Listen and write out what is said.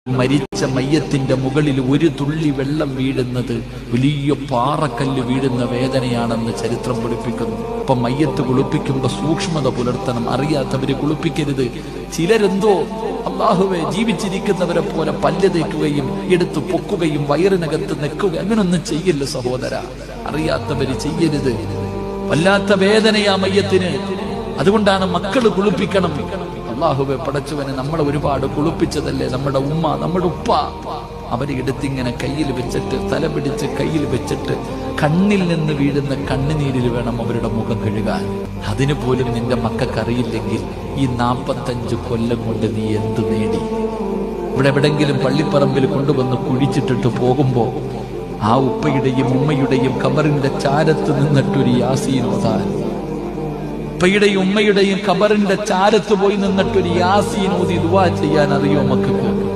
മരിച്ച മയ്യത്തിന്റെ മുകളിൽ ഒരു തുള്ളി വെള്ളം വീഴുന്നത് വലിയ പാറക്കല്ല് വീഴുന്ന വേദനയാണെന്ന് ചരിത്രം പഠിപ്പിക്കുന്നു. അപ്പൊ മയ്യത്ത് കുളിപ്പിക്കുമ്പോ സൂക്ഷ്മത പുലർത്തണം. അറിയാത്തവര് കുളിപ്പിക്കരുത്. ചിലരെന്തോ അല്ലാഹുവേ ജീവിച്ചിരിക്കുന്നവരെ പോലെ പല്ല് തേക്കുകയും എടുത്തു പൊക്കുകയും വയറിനകത്ത് നിൽക്കുക, അങ്ങനൊന്നും ചെയ്യില്ല സഹോദര. അറിയാത്തവര് ചെയ്യരുത്. വല്ലാത്ത വേദനയാ മയ്യത്തിന്. അതുകൊണ്ടാണ് മക്കള് കുളിപ്പിക്കണം. അല്ലാഹുവേ പടച്ചവനെ നമ്മളെ ഒരുപാട് കുളിപ്പിച്ചതല്ലേ നമ്മുടെ ഉമ്മ, നമ്മുടെ ഉപ്പ. അവരെ എടുത്തിങ്ങനെ കയ്യിൽ വെച്ചിട്ട്, തല പിടിച്ച് കയ്യിൽ വെച്ചിട്ട് കണ്ണിൽ നിന്ന് വീഴുന്ന കണ്ണുനീരിൽ വേണം അവരുടെ മുഖം കഴുകാൻ. അതിനു പോലും നിന്റെ മക്കൾക്കറിയില്ലെങ്കിൽ ഈ 45 കൊല്ലം കൊണ്ട് നീ എന്ത് നേടി? ഇവിടെ എവിടെങ്കിലും പള്ളിപ്പറമ്പിൽ കൊണ്ടുവന്ന് കുഴിച്ചിട്ടിട്ട് പോകുമ്പോ ആ ഉപ്പയുടെയും ഉമ്മയുടെയും ഖബറിന്റെ ചാരത്ത് നിന്നിട്ടൊരു യാസീൻ ഓതാൻ, ഉപ്പയുടെയും ഉമ്മയുടെയും ഖബറിന്റെ ചാരത്ത് പോയി നിന്നിട്ടൊരു യാസീൻ ഓതി ദുആ ചെയ്യാൻ അറിയോ മക്കൾക്ക്?